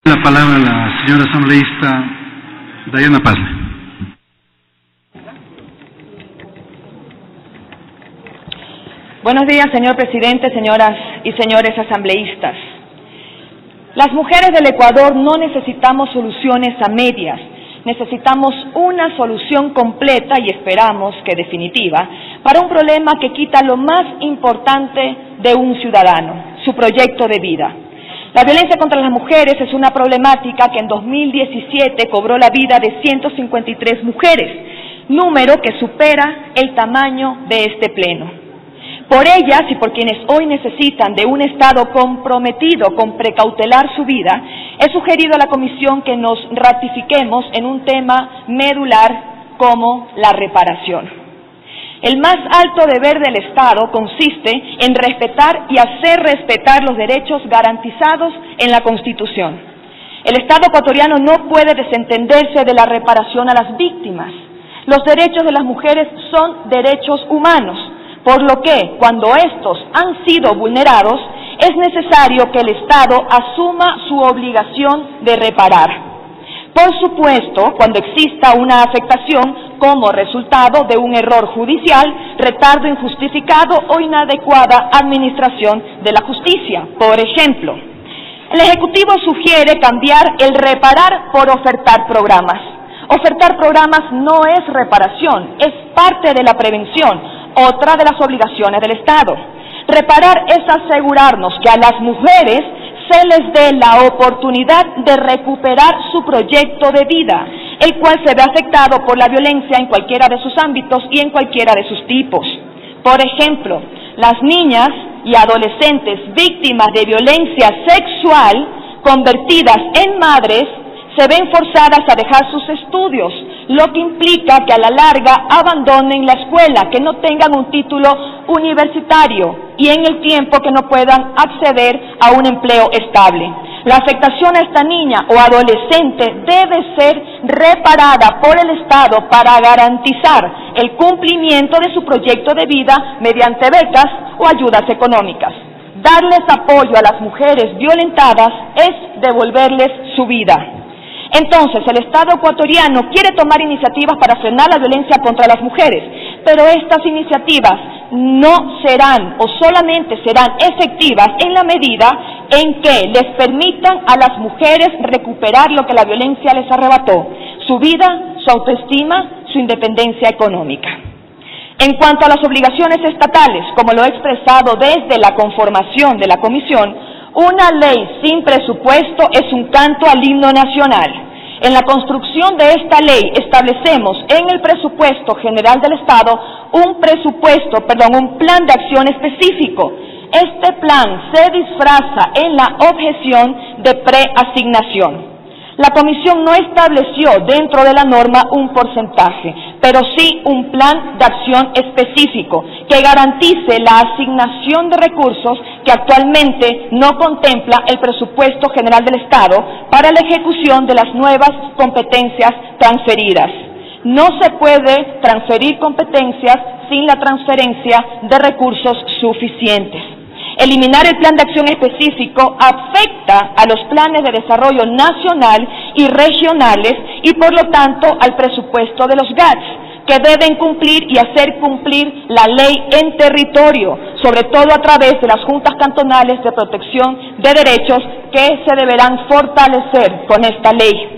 La palabra a la señora asambleísta Dayana Pazle. Buenos días, señor presidente, señoras y señores asambleístas. Las mujeres del Ecuador no necesitamos soluciones a medias, necesitamos una solución completa y esperamos que definitiva para un problema que quita lo más importante de un ciudadano, su proyecto de vida. La violencia contra las mujeres es una problemática que en 2017 cobró la vida de 153 mujeres, número que supera el tamaño de este pleno. Por ellas y por quienes hoy necesitan de un Estado comprometido con precautelar su vida, he sugerido a la Comisión que nos ratifiquemos en un tema medular como la reparación. El más alto deber del Estado consiste en respetar y hacer respetar los derechos garantizados en la Constitución. El Estado ecuatoriano no puede desentenderse de la reparación a las víctimas. Los derechos de las mujeres son derechos humanos, por lo que, cuando estos han sido vulnerados, es necesario que el Estado asuma su obligación de reparar. Por supuesto, cuando exista una afectación como resultado de un error judicial, retardo injustificado o inadecuada administración de la justicia. Por ejemplo, el Ejecutivo sugiere cambiar el reparar por ofertar programas. Ofertar programas no es reparación, es parte de la prevención, otra de las obligaciones del Estado. Reparar es asegurarnos que a las mujeres se les dé la oportunidad de recuperar su proyecto de vida, el cual se ve afectado por la violencia en cualquiera de sus ámbitos y en cualquiera de sus tipos. Por ejemplo, las niñas y adolescentes víctimas de violencia sexual convertidas en madres se ven forzadas a dejar sus estudios, lo que implica que a la larga abandonen la escuela, que no tengan un título universitario y en el tiempo que no puedan acceder a un empleo estable. La afectación a esta niña o adolescente debe ser reparada por el Estado para garantizar el cumplimiento de su proyecto de vida mediante becas o ayudas económicas. Darles apoyo a las mujeres violentadas es devolverles su vida. Entonces, el Estado ecuatoriano quiere tomar iniciativas para frenar la violencia contra las mujeres, pero estas iniciativas no serán o solamente serán efectivas en la medida en que les permitan a las mujeres recuperar lo que la violencia les arrebató, su vida, su autoestima, su independencia económica. En cuanto a las obligaciones estatales, como lo he expresado desde la conformación de la Comisión, una ley sin presupuesto es un canto al himno nacional. En la construcción de esta ley establecemos en el presupuesto general del Estado un plan de acción específico. Este plan se disfraza en la objeción de preasignación. La Comisión no estableció dentro de la norma un porcentaje, pero sí un plan de acción específico que garantice la asignación de recursos que actualmente no contempla el presupuesto general del Estado para la ejecución de las nuevas competencias transferidas. No se puede transferir competencias sin la transferencia de recursos suficientes. Eliminar el plan de acción específico afecta a los planes de desarrollo nacional y regionales y por lo tanto al presupuesto de los GATS, que deben cumplir y hacer cumplir la ley en territorio, sobre todo a través de las juntas cantonales de protección de derechos que se deberán fortalecer con esta ley.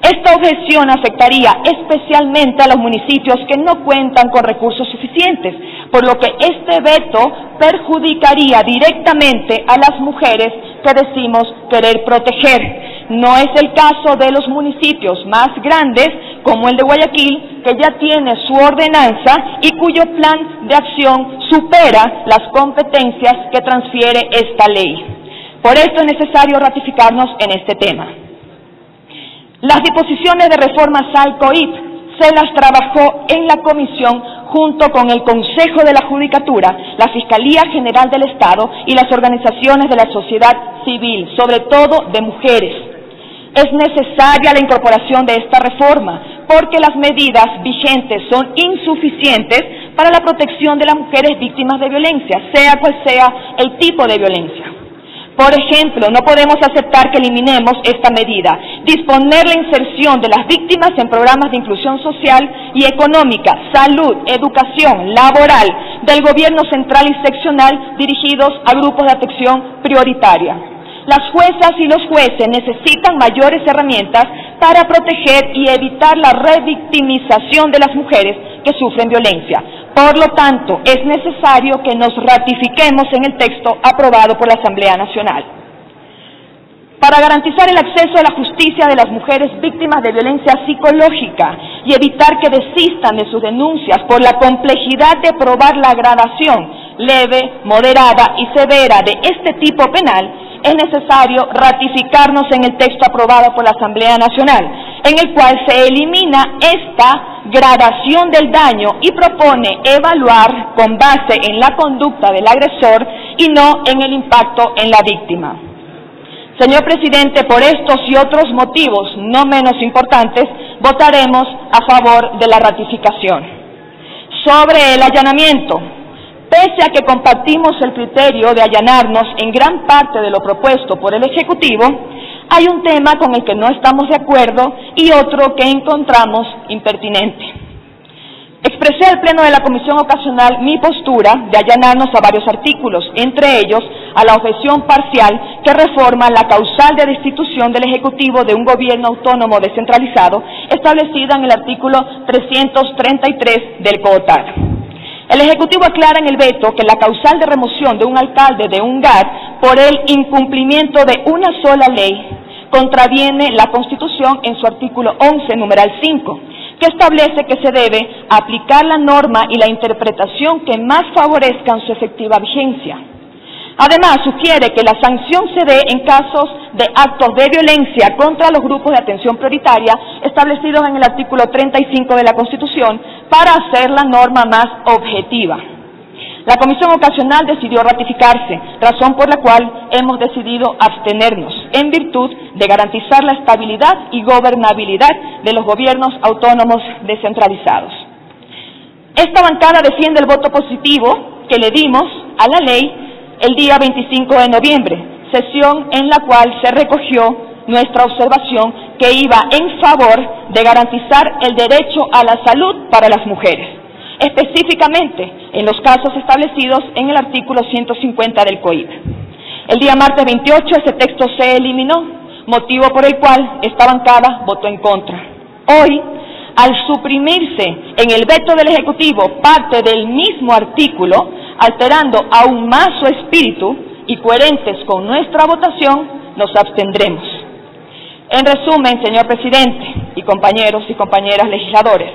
Esta objeción afectaría especialmente a los municipios que no cuentan con recursos suficientes, por lo que este veto perjudicaría directamente a las mujeres que decimos querer proteger. No es el caso de los municipios más grandes, como el de Guayaquil, que ya tiene su ordenanza y cuyo plan de acción supera las competencias que transfiere esta ley. Por esto es necesario ratificarnos en este tema. Las disposiciones de reforma SAI-COIP se las trabajó en la Comisión junto con el Consejo de la Judicatura, la Fiscalía General del Estado y las organizaciones de la sociedad civil, sobre todo de mujeres. Es necesaria la incorporación de esta reforma porque las medidas vigentes son insuficientes para la protección de las mujeres víctimas de violencia, sea cual sea el tipo de violencia. Por ejemplo, no podemos aceptar que eliminemos esta medida, disponer la inserción de las víctimas en programas de inclusión social y económica, salud, educación, laboral, del gobierno central y seccional dirigidos a grupos de atención prioritaria. Las juezas y los jueces necesitan mayores herramientas para proteger y evitar la revictimización de las mujeres que sufren violencia. Por lo tanto, es necesario que nos ratifiquemos en el texto aprobado por la Asamblea Nacional. Para garantizar el acceso a la justicia de las mujeres víctimas de violencia psicológica y evitar que desistan de sus denuncias por la complejidad de probar la gradación leve, moderada y severa de este tipo penal, es necesario ratificarnos en el texto aprobado por la Asamblea Nacional, en el cual se elimina esta gradación del daño y propone evaluar con base en la conducta del agresor y no en el impacto en la víctima. Señor Presidente, por estos y otros motivos no menos importantes, votaremos a favor de la ratificación. Sobre el allanamiento, pese a que compartimos el criterio de allanarnos en gran parte de lo propuesto por el Ejecutivo, hay un tema con el que no estamos de acuerdo y otro que encontramos impertinente. Expresé al Pleno de la Comisión Ocasional mi postura de allanarnos a varios artículos, entre ellos a la objeción parcial que reforma la causal de destitución del Ejecutivo de un gobierno autónomo descentralizado establecida en el artículo 333 del CODAT. El Ejecutivo aclara en el veto que la causal de remoción de un alcalde de un GAT por el incumplimiento de una sola ley contraviene la Constitución en su artículo 11, numeral 5, que establece que se debe aplicar la norma y la interpretación que más favorezcan su efectiva vigencia. Además, sugiere que la sanción se dé en casos de actos de violencia contra los grupos de atención prioritaria establecidos en el artículo 35 de la Constitución para hacer la norma más objetiva. La Comisión Ocasional decidió ratificarse, razón por la cual hemos decidido abstenernos, en virtud de garantizar la estabilidad y gobernabilidad de los gobiernos autónomos descentralizados. Esta bancada defiende el voto positivo que le dimos a la ley el día 25 de noviembre, sesión en la cual se recogió nuestra observación que iba en favor de garantizar el derecho a la salud para las mujeres, específicamente en los casos establecidos en el artículo 150 del COIP. El día martes 28 ese texto se eliminó, motivo por el cual esta bancada votó en contra. Hoy, al suprimirse en el veto del Ejecutivo parte del mismo artículo, alterando aún más su espíritu y coherentes con nuestra votación, nos abstendremos. En resumen, señor Presidente y compañeros y compañeras legisladores,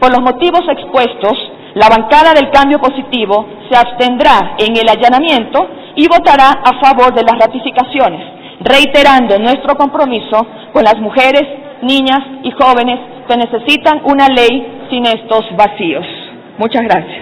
por los motivos expuestos, la bancada del Cambio Positivo se abstendrá en el allanamiento y votará a favor de las ratificaciones, reiterando nuestro compromiso con las mujeres, niñas y jóvenes que necesitan una ley sin estos vacíos. Muchas gracias.